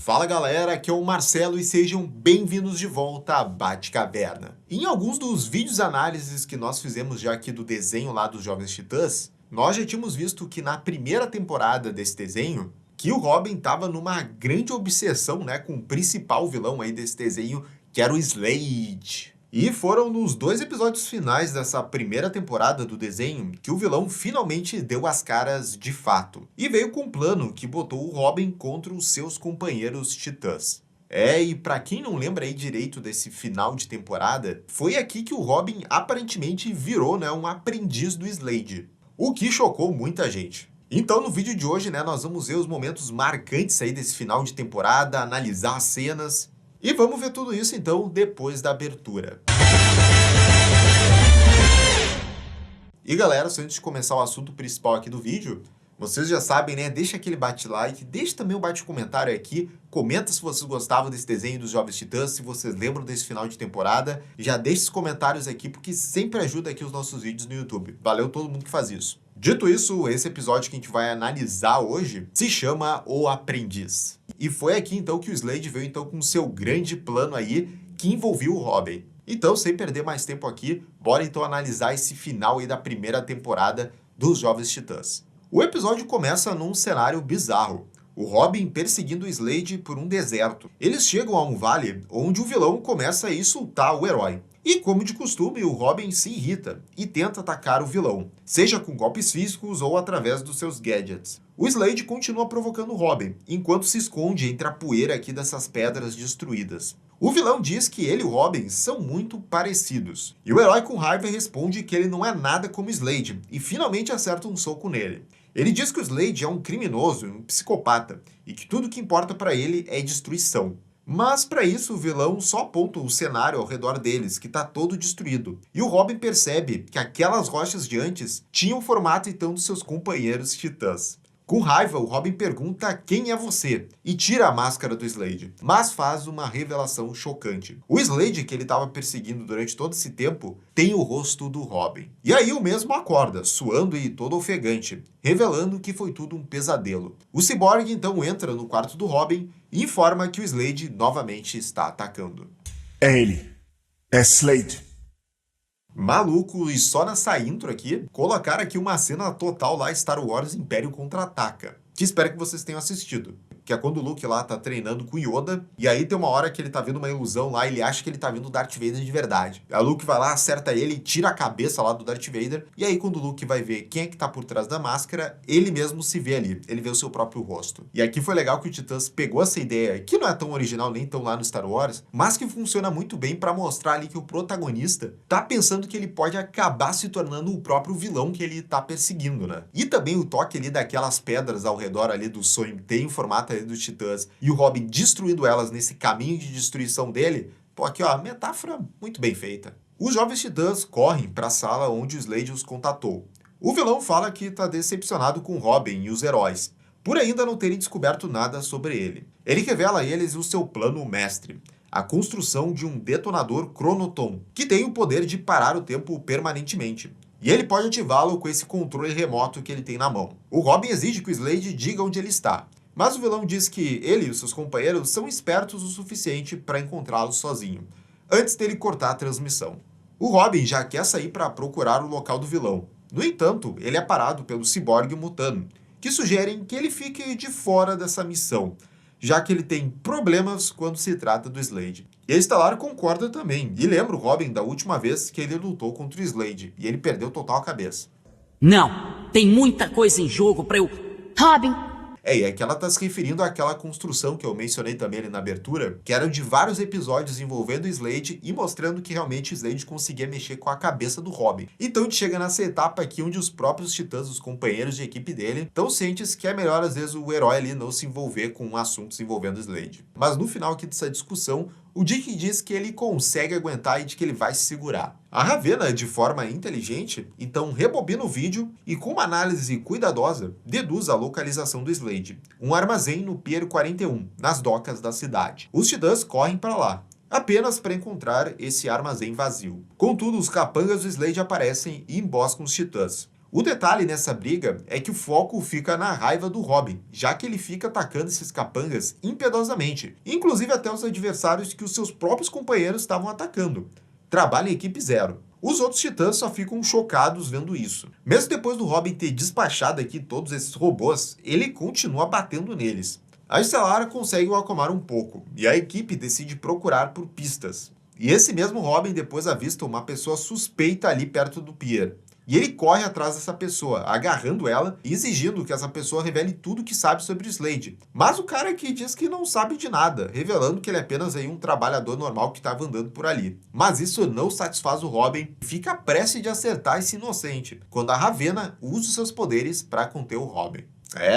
Fala galera, aqui é o Marcelo e sejam bem-vindos de volta a Batcaverna. Em alguns dos vídeos análises que nós fizemos já aqui do desenho lá dos Jovens Titãs, nós já tínhamos visto que na primeira temporada desse desenho, que o Robin estava numa grande obsessão, né, com o principal vilão aí desse desenho, que era o Slade. E foram nos 2 episódios finais dessa primeira temporada do desenho que o vilão finalmente deu as caras de fato. E veio com um plano que botou o Robin contra os seus companheiros titãs. E pra quem não lembra aí direito desse final de temporada, foi aqui que o Robin aparentemente virou, né, um aprendiz do Slade. O que chocou muita gente. Então no vídeo de hoje, né, nós vamos ver os momentos marcantes aí desse final de temporada, analisar as cenas. E vamos ver tudo isso então depois da abertura. E galera, só antes de começar o assunto principal aqui do vídeo, vocês já sabem, né? Deixa aquele bate-like, deixa também um bate-comentário aqui, comenta se vocês gostavam desse desenho dos Jovens Titãs, se vocês lembram desse final de temporada, já deixa os comentários aqui porque sempre ajuda aqui os nossos vídeos no YouTube. Valeu todo mundo que faz isso. Dito isso, esse episódio que a gente vai analisar hoje se chama O Aprendiz. E foi aqui então que o Slade veio então com o seu grande plano aí que envolvia o Robin. Então, sem perder mais tempo aqui, bora então analisar esse final aí da primeira temporada dos Jovens Titãs. O episódio começa num cenário bizarro. O Robin perseguindo o Slade por um deserto. Eles chegam a um vale onde o vilão começa a insultar o herói. E como de costume, o Robin se irrita e tenta atacar o vilão, seja com golpes físicos ou através dos seus gadgets. O Slade continua provocando o Robin, enquanto se esconde entre a poeira aqui dessas pedras destruídas. O vilão diz que ele e o Robin são muito parecidos. E o herói com raiva responde que ele não é nada como Slade e finalmente acerta um soco nele. Ele diz que o Slade é um criminoso, um psicopata, e que tudo que importa para ele é destruição. Mas para isso o vilão só aponta o cenário ao redor deles, que está todo destruído. E o Robin percebe que aquelas rochas de antes tinham o formato então dos seus companheiros titãs. Com raiva, o Robin pergunta quem é você e tira a máscara do Slade, mas faz uma revelação chocante. O Slade, que ele estava perseguindo durante todo esse tempo, tem o rosto do Robin. E aí o mesmo acorda, suando e todo ofegante, revelando que foi tudo um pesadelo. O Cyborg então entra no quarto do Robin e informa que o Slade novamente está atacando. É ele. É Slade. Maluco, e só nessa intro aqui, colocaram aqui uma cena total lá Star Wars Império Contra-Ataca, que espero que vocês tenham assistido. Que é quando o Luke lá tá treinando com o Yoda, e aí tem uma hora que ele tá vendo uma ilusão lá, ele acha que ele tá vendo o Darth Vader de verdade. Aí o Luke vai lá, acerta ele, tira a cabeça lá do Darth Vader, e aí quando o Luke vai ver quem é que tá por trás da máscara, ele mesmo se vê ali, ele vê o seu próprio rosto. E aqui foi legal que o Titãs pegou essa ideia, que não é tão original nem tão lá no Star Wars, mas que funciona muito bem pra mostrar ali que o protagonista tá pensando que ele pode acabar se tornando o próprio vilão que ele tá perseguindo, né? E também o toque ali daquelas pedras ao redor ali do sonho, tem o formato ali dos Titãs, e o Robin destruindo elas nesse caminho de destruição dele, pô, aqui ó, metáfora muito bem feita. Os Jovens Titãs correm para a sala onde o Slade os contatou. O vilão fala que está decepcionado com o Robin e os heróis, por ainda não terem descoberto nada sobre ele. Ele revela a eles o seu plano mestre, a construção de um detonador Chronoton, que tem o poder de parar o tempo permanentemente. E ele pode ativá-lo com esse controle remoto que ele tem na mão. O Robin exige que o Slade diga onde ele está, mas o vilão diz que ele e os seus companheiros são espertos o suficiente para encontrá-lo sozinho, antes dele cortar a transmissão. O Robin já quer sair para procurar o local do vilão. No entanto, ele é parado pelo Cyborg e o Mutano, que sugerem que ele fique de fora dessa missão, já que ele tem problemas quando se trata do Slade. E a Stellar concorda também, e lembra o Robin da última vez que ele lutou contra o Slade, e ele perdeu total a cabeça. Não, tem muita coisa em jogo para eu... Robin, E é que ela está se referindo àquela construção que eu mencionei também ali na abertura, que eram de vários episódios envolvendo o Slade e mostrando que realmente o Slade conseguia mexer com a cabeça do Robin. Então a gente chega nessa etapa aqui onde os próprios Titãs, os companheiros de equipe dele, estão cientes que é melhor às vezes o herói ali não se envolver com assuntos envolvendo o Slade. Mas no final aqui dessa discussão, o Dick diz que ele consegue aguentar e de que ele vai se segurar. A Ravena, de forma inteligente, então rebobina o vídeo e com uma análise cuidadosa, deduz a localização do Slade, um armazém no Pier 41, nas docas da cidade. Os Titãs correm para lá, apenas para encontrar esse armazém vazio. Contudo, os capangas do Slade aparecem e emboscam os Titãs. O detalhe nessa briga é que o foco fica na raiva do Robin, já que ele fica atacando esses capangas impiedosamente, inclusive até os adversários que os seus próprios companheiros estavam atacando. Trabalha em equipe zero. Os outros titãs só ficam chocados vendo isso. Mesmo depois do Robin ter despachado aqui todos esses robôs, ele continua batendo neles. A Stellar consegue o acalmar um pouco, e a equipe decide procurar por pistas. E esse mesmo Robin depois avista uma pessoa suspeita ali perto do pier. E ele corre atrás dessa pessoa, agarrando ela e exigindo que essa pessoa revele tudo que sabe sobre o Slade. Mas o cara aqui diz que não sabe de nada, revelando que ele é apenas aí um trabalhador normal que estava andando por ali. Mas isso não satisfaz o Robin e fica prestes de acertar esse inocente, quando a Ravenna usa os seus poderes para conter o Robin.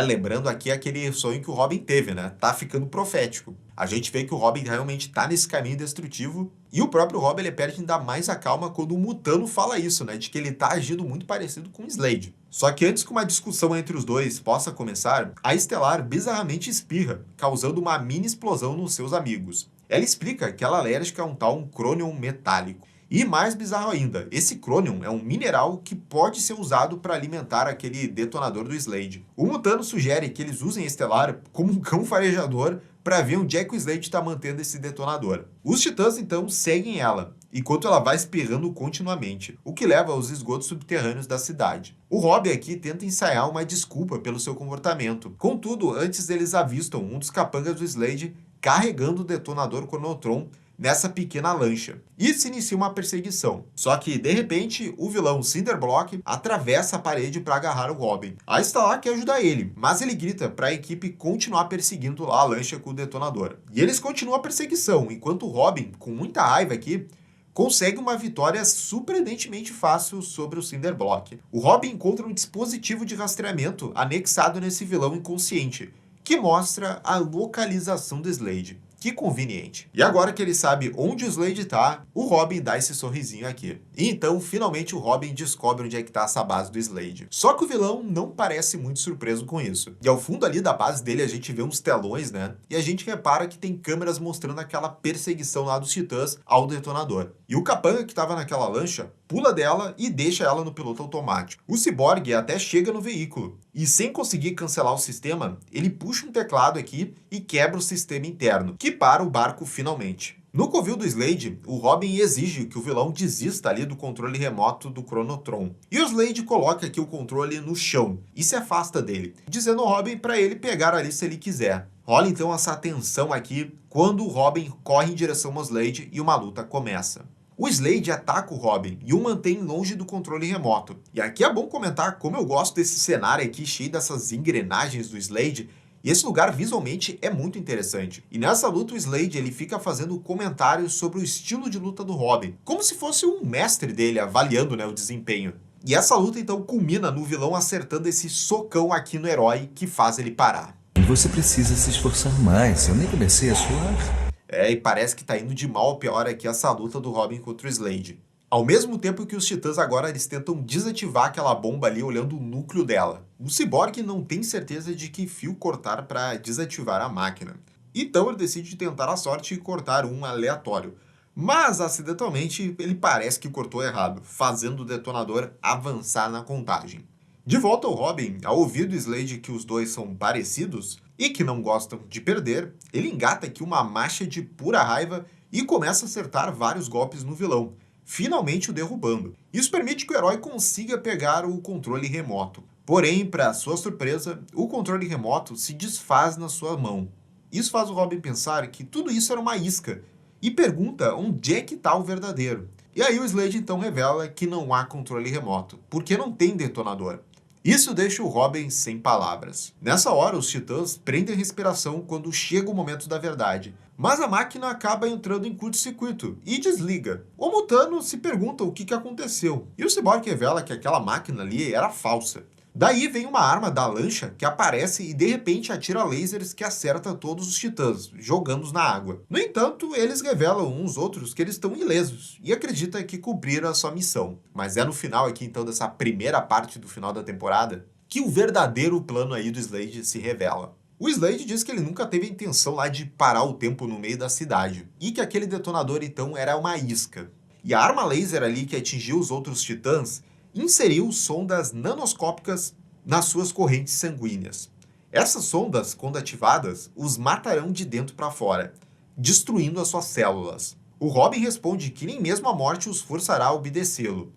Lembrando aqui aquele sonho que o Robin teve, né? Tá ficando profético. A gente vê que o Robin realmente tá nesse caminho destrutivo. E o próprio Robin, ele perde ainda mais a calma quando o Mutano fala isso, né? De que ele tá agindo muito parecido com o Slade. Só que antes que uma discussão entre os dois possa começar, a Stellar bizarramente espirra, causando uma mini explosão nos seus amigos. Ela explica que ela é alérgica a um tal crônion metálico. E mais bizarro ainda, esse crônion é um mineral que pode ser usado para alimentar aquele detonador do Slade. O Mutano sugere que eles usem a Stellar como um cão farejador para ver onde é que o Slade está mantendo esse detonador. Os titãs então seguem ela, enquanto ela vai espirrando continuamente, o que leva aos esgotos subterrâneos da cidade. O Robin aqui tenta ensaiar uma desculpa pelo seu comportamento. Contudo, antes eles avistam um dos capangas do Slade carregando o detonador Chronotron nessa pequena lancha. E se inicia uma perseguição. Só que, de repente, o vilão Cinderblock atravessa a parede para agarrar o Robin. A Stellar quer ajudar ele, mas ele grita para a equipe continuar perseguindo lá a lancha com o detonador. E eles continuam a perseguição, enquanto o Robin, com muita raiva aqui, consegue uma vitória surpreendentemente fácil sobre o Cinderblock. O Robin encontra um dispositivo de rastreamento anexado nesse vilão inconsciente, que mostra a localização do Slade. Que conveniente. E agora que ele sabe onde o Slade tá, o Robin dá esse sorrisinho aqui. E então, finalmente, o Robin descobre onde é que tá essa base do Slade. Só que o vilão não parece muito surpreso com isso. E ao fundo ali da base dele, a gente vê uns telões, né? E a gente repara que tem câmeras mostrando aquela perseguição lá dos titãs ao detonador. E o capanga que tava naquela lancha pula dela e deixa ela no piloto automático. O Cyborg até chega no veículo. E sem conseguir cancelar o sistema, ele puxa um teclado aqui e quebra o sistema interno, que para o barco finalmente. No covil do Slade, o Robin exige que o vilão desista ali do controle remoto do Chronotron. E o Slade coloca aqui o controle no chão e se afasta dele, dizendo ao Robin para ele pegar ali se ele quiser. Rola então essa tensão aqui quando o Robin corre em direção ao Slade e uma luta começa. O Slade ataca o Robin e o mantém longe do controle remoto. E aqui é bom comentar como eu gosto desse cenário aqui cheio dessas engrenagens do Slade. E esse lugar visualmente é muito interessante. E nessa luta o Slade ele fica fazendo comentários sobre o estilo de luta do Robin, como se fosse um mestre dele avaliando, né, o desempenho. E essa luta então culmina no vilão acertando esse socão aqui no herói que faz ele parar. Você precisa se esforçar mais, eu nem comecei a suar. E parece que tá indo de mal a pior aqui essa luta do Robin contra o Slade. Ao mesmo tempo que os titãs agora eles tentam desativar aquela bomba ali olhando o núcleo dela. O Cyborg não tem certeza de que fio cortar para desativar a máquina. Então ele decide tentar a sorte e cortar um aleatório. Mas acidentalmente ele parece que cortou errado, fazendo o detonador avançar na contagem. De volta ao Robin, ao ouvir do Slade que os dois são parecidos e que não gostam de perder, ele engata aqui uma marcha de pura raiva e começa a acertar vários golpes no vilão, finalmente o derrubando. Isso permite que o herói consiga pegar o controle remoto. Porém, para sua surpresa, o controle remoto se desfaz na sua mão. Isso faz o Robin pensar que tudo isso era uma isca e pergunta onde é que está o verdadeiro. E aí o Slade então revela que não há controle remoto, porque não tem detonador. Isso deixa o Robin sem palavras. Nessa hora, os titãs prendem a respiração quando chega o momento da verdade. Mas a máquina acaba entrando em curto-circuito e desliga. O Mutano se pergunta o que aconteceu. E o Cyborg revela que aquela máquina ali era falsa. Daí vem uma arma da lancha que aparece e de repente atira lasers que acerta todos os titãs, jogando-os na água. No entanto, eles revelam uns outros que eles estão ilesos e acreditam que cumpriram a sua missão. Mas é no final aqui então dessa primeira parte do final da temporada que o verdadeiro plano aí do Slade se revela. O Slade diz que ele nunca teve a intenção lá de parar o tempo no meio da cidade e que aquele detonador então era uma isca. E a arma laser ali que atingiu os outros titãs inseriu sondas nanoscópicas nas suas correntes sanguíneas. Essas sondas, quando ativadas, os matarão de dentro para fora, destruindo as suas células. O Robin responde que nem mesmo a morte os forçará a obedecê-lo.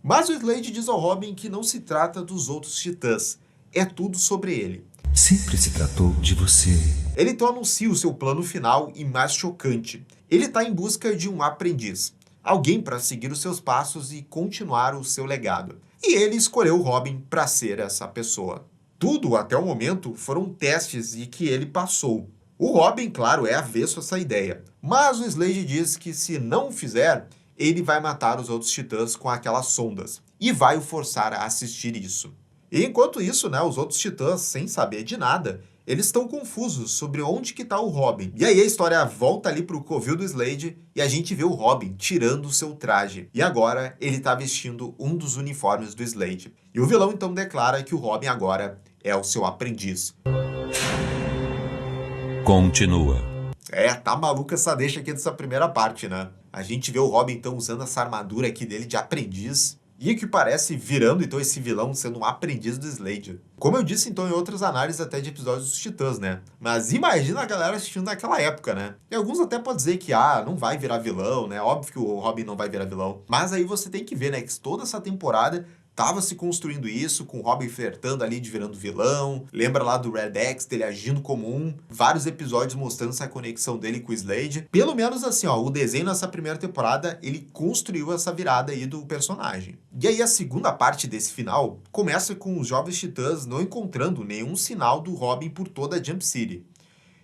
Mas o Slade diz ao Robin que não se trata dos outros titãs, é tudo sobre ele. Sempre se tratou de você. Ele então anuncia o seu plano final e mais chocante. Ele está em busca de um aprendiz, alguém para seguir os seus passos e continuar o seu legado. E ele escolheu o Robin para ser essa pessoa. Tudo, até o momento, foram testes e que ele passou. O Robin, claro, é avesso a essa ideia. Mas o Slade diz que se não o fizer, ele vai matar os outros titãs com aquelas sondas. E vai o forçar a assistir isso. E enquanto isso, os outros titãs, sem saber de nada, eles estão confusos sobre onde que está o Robin. E aí a história volta ali pro covil do Slade e a gente vê o Robin tirando o seu traje. E agora ele está vestindo um dos uniformes do Slade. E o vilão então declara que o Robin agora é o seu aprendiz. Continua. Tá maluca essa deixa aqui dessa primeira parte, né? A gente vê o Robin então usando essa armadura aqui dele de aprendiz. E que parece virando, então, esse vilão sendo um aprendiz do Slade. Como eu disse, então, em outras análises até de episódios dos Titãs, né? Mas imagina a galera assistindo naquela época, né? E alguns até podem dizer que, não vai virar vilão, né? Óbvio que o Robin não vai virar vilão. Mas aí você tem que ver, né? Que toda essa temporada tava se construindo isso, com o Robin flertando ali de virando vilão. Lembra lá do Red X, dele agindo como um. Vários episódios mostrando essa conexão dele com o Slade. Pelo menos assim, o desenho nessa primeira temporada, ele construiu essa virada aí do personagem. E aí a segunda parte desse final começa com os Jovens Titãs não encontrando nenhum sinal do Robin por toda a Jump City.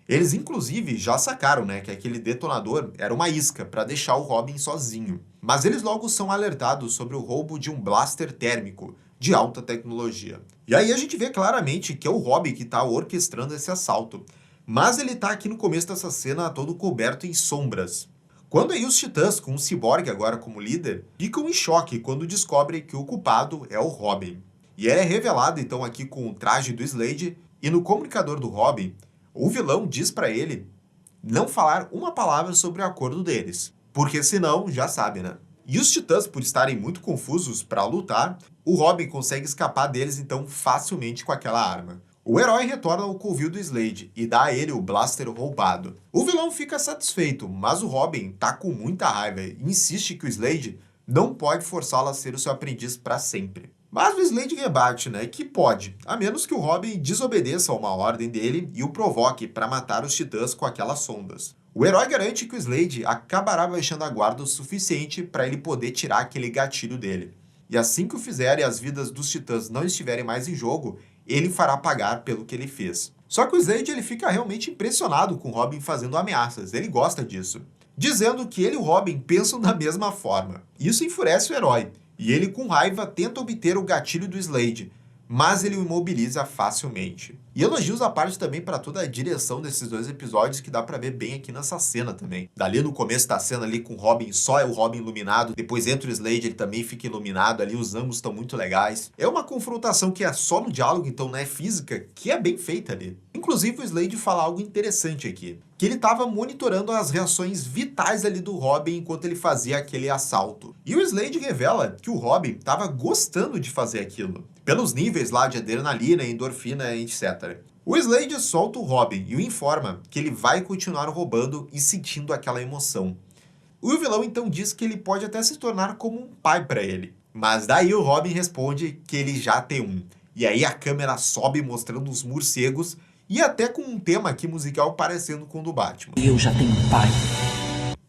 Eles, inclusive, já sacaram, né, que aquele detonador era uma isca para deixar o Robin sozinho. Mas eles logo são alertados sobre o roubo de um blaster térmico de alta tecnologia. E aí a gente vê claramente que é o Robin que está orquestrando esse assalto. Mas ele está aqui no começo dessa cena todo coberto em sombras. Quando aí os Titãs, com o Cyborg agora como líder, ficam em choque quando descobrem que o culpado é o Robin. E ele é revelado então aqui com o traje do Slade e no comunicador do Robin, o vilão diz para ele não falar uma palavra sobre o acordo deles, porque senão, já sabe, né? E os Titãs, por estarem muito confusos para lutar, o Robin consegue escapar deles então facilmente com aquela arma. O herói retorna ao covil do Slade e dá a ele o blaster roubado. O vilão fica satisfeito, mas o Robin tá com muita raiva e insiste que o Slade não pode forçá-lo a ser o seu aprendiz para sempre. Mas o Slade rebate, que pode, a menos que o Robin desobedeça a uma ordem dele e o provoque para matar os Titãs com aquelas sondas. O herói garante que o Slade acabará baixando a guarda o suficiente para ele poder tirar aquele gatilho dele. E assim que o fizer e as vidas dos Titãs não estiverem mais em jogo, ele fará pagar pelo que ele fez. Só que o Slade ele fica realmente impressionado com o Robin fazendo ameaças, ele gosta disso. Dizendo que ele e o Robin pensam da mesma forma. Isso enfurece o herói. E ele, com raiva, tenta obter o gatilho do Slade, mas ele o imobiliza facilmente. E elogios à parte também para toda a direção desses dois episódios, que dá para ver bem aqui nessa cena também. Dali no começo da cena ali com o Robin, só é o Robin iluminado, depois entra o Slade, ele também fica iluminado, ali os ângulos estão muito legais. É uma confrontação que é só no diálogo, então não é física, que é bem feita ali. Inclusive o Slade fala algo interessante aqui, que ele estava monitorando as reações vitais ali do Robin enquanto ele fazia aquele assalto. E o Slade revela que o Robin estava gostando de fazer aquilo, pelos níveis lá de adrenalina, endorfina, etc. O Slade solta o Robin e o informa que ele vai continuar roubando e sentindo aquela emoção. O vilão então diz que ele pode até se tornar como um pai para ele. Mas daí o Robin responde que ele já tem um. E aí a câmera sobe mostrando os morcegos e até com um tema aqui musical parecendo com o do Batman. Eu já tenho um pai.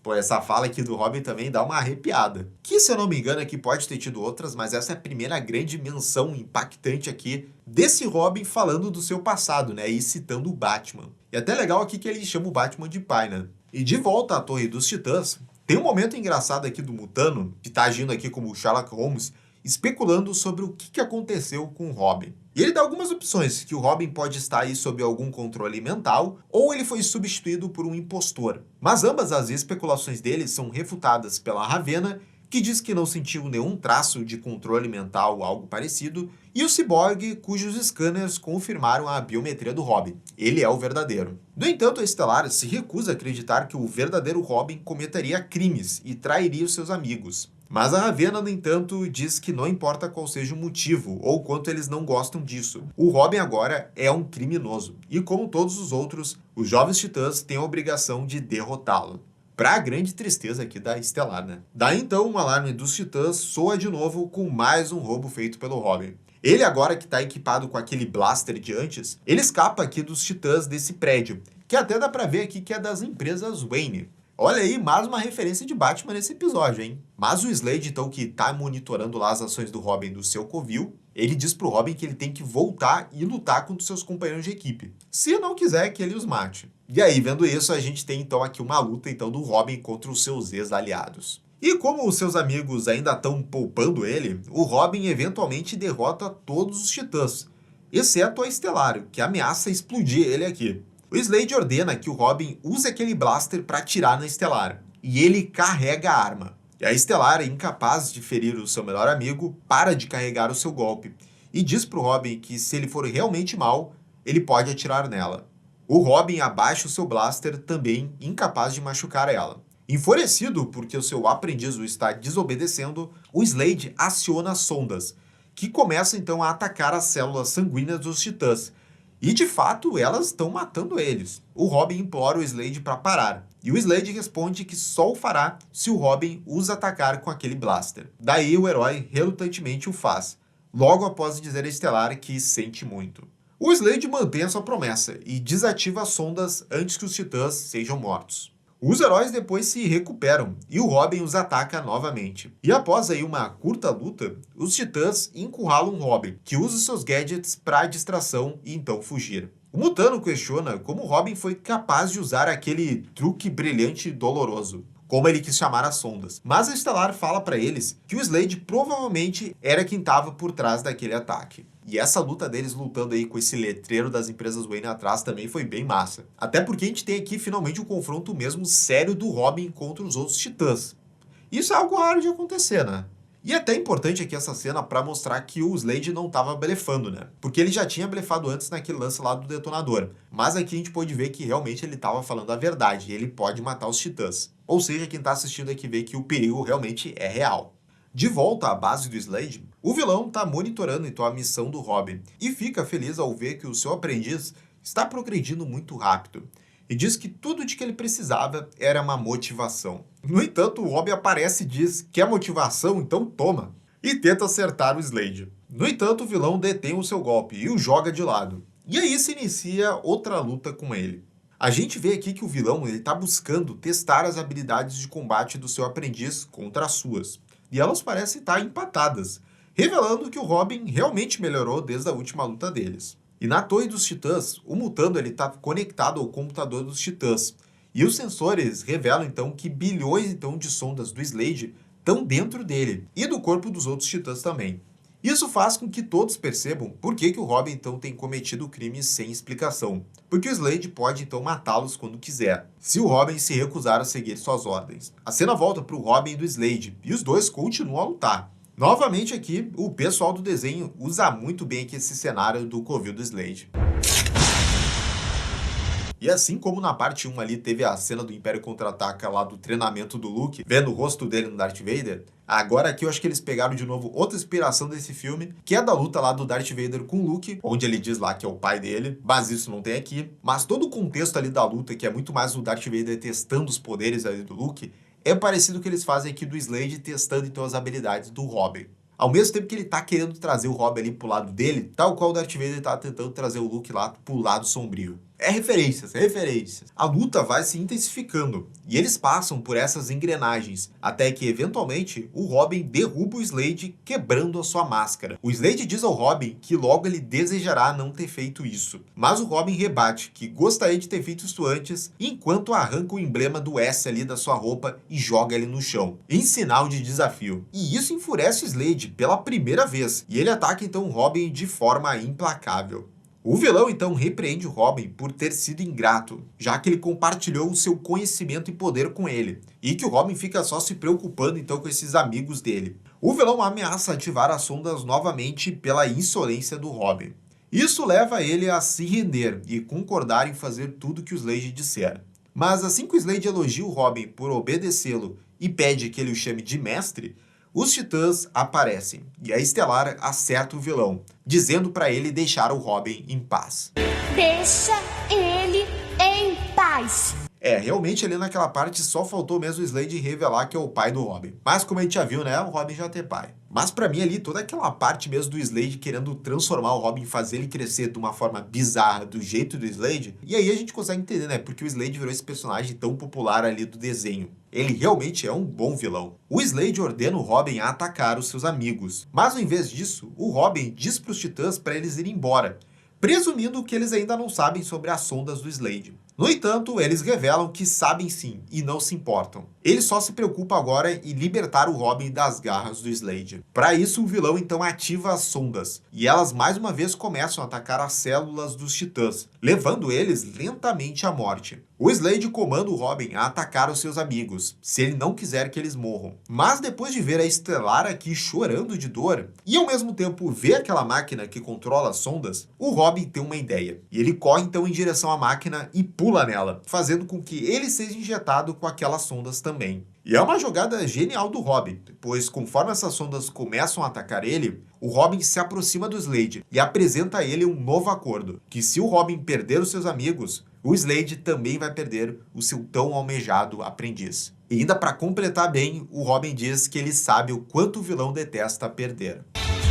Pô, essa fala aqui do Robin também dá uma arrepiada. Que, se eu não me engano, aqui pode ter tido outras, mas essa é a primeira grande menção impactante aqui desse Robin falando do seu passado, e citando o Batman. E até legal aqui que ele chama o Batman de pai, E de volta à Torre dos Titãs, tem um momento engraçado aqui do Mutano, que tá agindo aqui como Sherlock Holmes, especulando sobre o que aconteceu com o Robin. E ele dá algumas opções, que o Robin pode estar aí sob algum controle mental, ou ele foi substituído por um impostor. Mas ambas as especulações dele são refutadas pela Ravenna, que diz que não sentiu nenhum traço de controle mental ou algo parecido, e o Cyborg, cujos scanners confirmaram a biometria do Robin. Ele é o verdadeiro. No entanto, a Stellar se recusa a acreditar que o verdadeiro Robin cometeria crimes e trairia os seus amigos. Mas a Ravenna, no entanto, diz que não importa qual seja o motivo ou quanto eles não gostam disso. O Robin agora é um criminoso e, como todos os outros, os Jovens Titãs têm a obrigação de derrotá-lo. Pra grande tristeza aqui da Estelar, né? Daí então um alarme dos Titãs soa de novo com mais um roubo feito pelo Robin. Ele agora que tá equipado com aquele blaster de antes, ele escapa aqui dos Titãs desse prédio, que até dá pra ver aqui que é das empresas Wayne. Olha aí, mais uma referência de Batman nesse episódio, hein? Mas o Slade, então, que tá monitorando lá as ações do Robin do seu covil, ele diz pro Robin que ele tem que voltar e lutar contra os seus companheiros de equipe, se não quiser que ele os mate. E aí, vendo isso, a gente tem então aqui uma luta então do Robin contra os seus ex-aliados. E como os seus amigos ainda estão poupando ele, o Robin eventualmente derrota todos os Titãs, exceto a Estelar, que ameaça explodir ele aqui. O Slade ordena que o Robin use aquele blaster para atirar na Estelar, e ele carrega a arma. E a Estelar, incapaz de ferir o seu melhor amigo, para de carregar o seu golpe, e diz pro Robin que se ele for realmente mal, ele pode atirar nela. O Robin abaixa o seu blaster, também incapaz de machucar ela. Enfurecido porque o seu aprendiz o está desobedecendo, o Slade aciona as sondas, que começam então a atacar as células sanguíneas dos Titãs. E de fato, elas estão matando eles. O Robin implora o Slade para parar, e o Slade responde que só o fará se o Robin os atacar com aquele blaster. Daí o herói relutantemente o faz, logo após dizer a Estelar que sente muito. O Slade mantém a sua promessa e desativa as sondas antes que os Titãs sejam mortos. Os heróis depois se recuperam e o Robin os ataca novamente. E após aí uma curta luta, os Titãs encurralam o Robin, que usa seus gadgets para distração e então fugir. O Mutano questiona como o Robin foi capaz de usar aquele truque brilhante e doloroso, como ele quis chamar as sondas. Mas a Estelar fala para eles que o Slade provavelmente era quem estava por trás daquele ataque. E essa luta deles lutando aí com esse letreiro das empresas Wayne atrás também foi bem massa. Até porque a gente tem aqui finalmente um confronto mesmo sério do Robin contra os outros Titãs. Isso é algo raro de acontecer, né? E é até importante aqui essa cena para mostrar que o Slade não estava blefando, né? Porque ele já tinha blefado antes naquele lance lá do detonador. Mas aqui a gente pode ver que realmente ele estava falando a verdade e ele pode matar os Titãs. Ou seja, quem está assistindo aqui vê que o perigo realmente é real. De volta à base do Slade, o vilão está monitorando então a missão do Robin e fica feliz ao ver que o seu aprendiz está progredindo muito rápido e diz que tudo de que ele precisava era uma motivação. No entanto, o Robin aparece e diz que é motivação, então toma, e tenta acertar o Slade. No entanto, o vilão detém o seu golpe e o joga de lado. E aí se inicia outra luta com ele. A gente vê aqui que o vilão está buscando testar as habilidades de combate do seu aprendiz contra as suas. E elas parecem estar empatadas, revelando que o Robin realmente melhorou desde a última luta deles. E na Torre dos Titãs, o Mutano está conectado ao computador dos Titãs. E os sensores revelam então que bilhões então de sondas do Slade estão dentro dele e do corpo dos outros Titãs também. Isso faz com que todos percebam por que o Robin então tem cometido crimes sem explicação. Porque o Slade pode então matá-los quando quiser, se o Robin se recusar a seguir suas ordens. A cena volta para o Robin e do Slade, e os dois continuam a lutar. Novamente aqui, o pessoal do desenho usa muito bem aqui esse cenário do covil do Slade. E assim como na parte 1 ali teve a cena do Império Contra-Ataca lá do treinamento do Luke, vendo o rosto dele no Darth Vader, agora aqui eu acho que eles pegaram de novo outra inspiração desse filme, que é da luta lá do Darth Vader com o Luke, onde ele diz lá que é o pai dele, mas isso não tem aqui. Mas todo o contexto ali da luta, que é muito mais o Darth Vader testando os poderes ali do Luke, é parecido com o que eles fazem aqui do Slade testando então as habilidades do Robin. Ao mesmo tempo que ele tá querendo trazer o Robin ali pro lado dele, tal qual o Darth Vader tá tentando trazer o Luke lá pro lado sombrio. É referências, é referências. A luta vai se intensificando e eles passam por essas engrenagens, até que eventualmente o Robin derruba o Slade quebrando a sua máscara. O Slade diz ao Robin que logo ele desejará não ter feito isso, mas o Robin rebate que gostaria de ter feito isso antes, enquanto arranca o emblema do S ali da sua roupa e joga ele no chão, em sinal de desafio. E isso enfurece o Slade pela primeira vez, e ele ataca então o Robin de forma implacável. O vilão então repreende o Robin por ter sido ingrato, já que ele compartilhou o seu conhecimento e poder com ele, e que o Robin fica só se preocupando então com esses amigos dele. O vilão ameaça ativar as sondas novamente pela insolência do Robin. Isso leva ele a se render e concordar em fazer tudo que o Slade disser. Mas assim que o Slade elogia o Robin por obedecê-lo e pede que ele o chame de mestre, os Titãs aparecem e a Estelar acerta o vilão, dizendo para ele deixar o Robin em paz. Deixa ele em paz. Realmente ali naquela parte só faltou mesmo o Slade revelar que é o pai do Robin. Mas como a gente já viu, né, o Robin já tem pai. Mas pra mim ali, toda aquela parte mesmo do Slade querendo transformar o Robin, fazer ele crescer de uma forma bizarra, do jeito do Slade, e aí a gente consegue entender, né, porque o Slade virou esse personagem tão popular ali do desenho. Ele realmente é um bom vilão. O Slade ordena o Robin a atacar os seus amigos. Mas ao invés disso, o Robin diz pros Titãs para eles irem embora, presumindo que eles ainda não sabem sobre as sondas do Slade. No entanto, eles revelam que sabem sim e não se importam. Ele só se preocupa agora em libertar o Robin das garras do Slade. Para isso, o vilão então ativa as sondas, e elas mais uma vez começam a atacar as células dos Titãs, levando eles lentamente à morte. O Slade comanda o Robin a atacar os seus amigos, se ele não quiser que eles morram. Mas depois de ver a Estelar aqui chorando de dor, e ao mesmo tempo ver aquela máquina que controla as sondas, o Robin tem uma ideia. E ele corre então em direção à máquina e pula nela, fazendo com que ele seja injetado com aquelas sondas também. E é uma jogada genial do Robin, pois conforme essas sondas começam a atacar ele, o Robin se aproxima do Slade e apresenta a ele um novo acordo, que se o Robin perder os seus amigos, o Slade também vai perder o seu tão almejado aprendiz. E ainda para completar bem, o Robin diz que ele sabe o quanto o vilão detesta perder.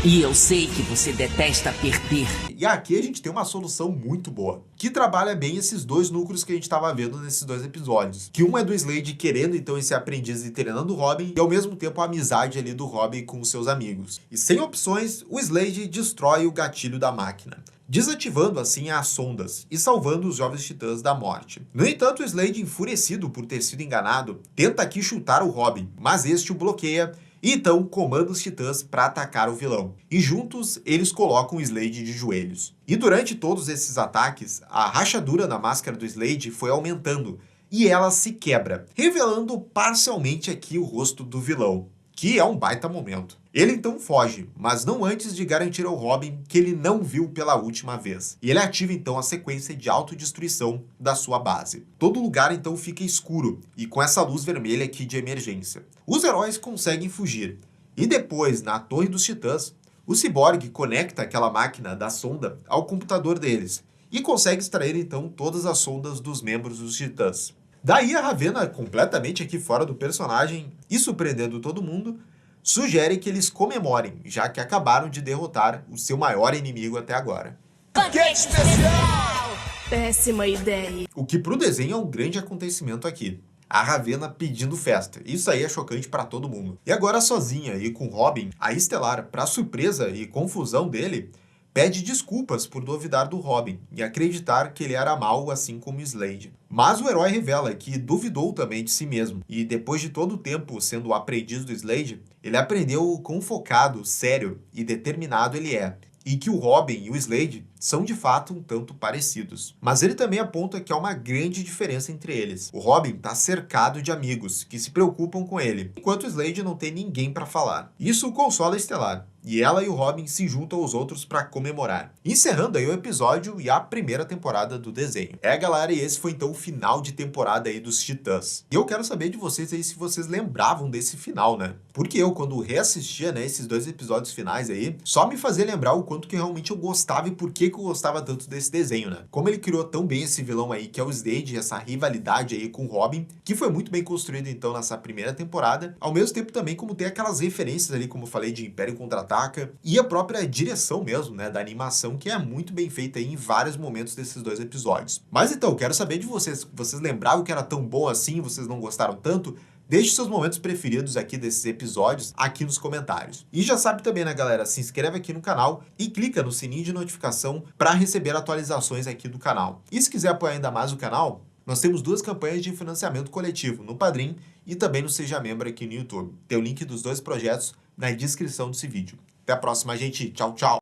E eu sei que você detesta perder. E aqui a gente tem uma solução muito boa, que trabalha bem esses dois núcleos que a gente estava vendo nesses dois episódios. Que um é do Slade querendo então esse aprendiz e treinando o Robin, e ao mesmo tempo a amizade ali do Robin com os seus amigos. E sem opções, o Slade destrói o gatilho da máquina, desativando assim as sondas e salvando os jovens Titãs da morte. No entanto, o Slade, enfurecido por ter sido enganado, tenta aqui chutar o Robin, mas este o bloqueia e então comanda os Titãs para atacar o vilão. E juntos eles colocam o Slade de joelhos. E durante todos esses ataques, a rachadura na máscara do Slade foi aumentando e ela se quebra, revelando parcialmente aqui o rosto do vilão, que é um baita momento. Ele então foge, mas não antes de garantir ao Robin que ele não viu pela última vez. E ele ativa então a sequência de autodestruição da sua base. Todo lugar então fica escuro e com essa luz vermelha aqui de emergência. Os heróis conseguem fugir. E depois, na Torre dos Titãs, o Cyborg conecta aquela máquina da sonda ao computador deles e consegue extrair então todas as sondas dos membros dos Titãs. Daí a Ravena, completamente aqui fora do personagem e surpreendendo todo mundo, sugere que eles comemorem, já que acabaram de derrotar o seu maior inimigo até agora. Banquete especial! Péssima ideia. O que pro desenho é um grande acontecimento aqui. A Ravena pedindo festa. Isso aí é chocante pra todo mundo. E agora sozinha e com Robin, a Estelar, pra surpresa e confusão dele, pede desculpas por duvidar do Robin e acreditar que ele era mau assim como Slade. Mas o herói revela que duvidou também de si mesmo, e depois de todo o tempo sendo o aprendiz do Slade, ele aprendeu o quão focado, sério e determinado ele é, e que o Robin e o Slade são de fato um tanto parecidos. Mas ele também aponta que há uma grande diferença entre eles. O Robin está cercado de amigos que se preocupam com ele, enquanto o Slade não tem ninguém para falar. Isso consola a Estelar, e ela e o Robin se juntam aos outros para comemorar. Encerrando aí o episódio e a primeira temporada do desenho. Galera, e esse foi então o final de temporada aí dos Titãs. E eu quero saber de vocês aí se vocês lembravam desse final, né? Porque eu, quando reassistia, né, esses dois episódios finais aí, só me fazia lembrar o quanto que realmente eu gostava e por que eu gostava tanto desse desenho, né? Como ele criou tão bem esse vilão aí, que é o Slade, essa rivalidade aí com o Robin, que foi muito bem construído então nessa primeira temporada, ao mesmo tempo também como tem aquelas referências ali, como eu falei, de Império Contra-Ataca, e a própria direção mesmo, né, da animação, que é muito bem feita aí em vários momentos desses dois episódios. Mas então, quero saber de vocês lembravam que era tão bom assim, vocês não gostaram tanto? Deixe seus momentos preferidos aqui desses episódios aqui nos comentários. E já sabe também, né, galera? Se inscreve aqui no canal e clica no sininho de notificação para receber atualizações aqui do canal. E se quiser apoiar ainda mais o canal, nós temos duas campanhas de financiamento coletivo, no Padrim e também no Seja Membro aqui no YouTube. Tem o link dos dois projetos na descrição desse vídeo. Até a próxima, gente. Tchau, tchau!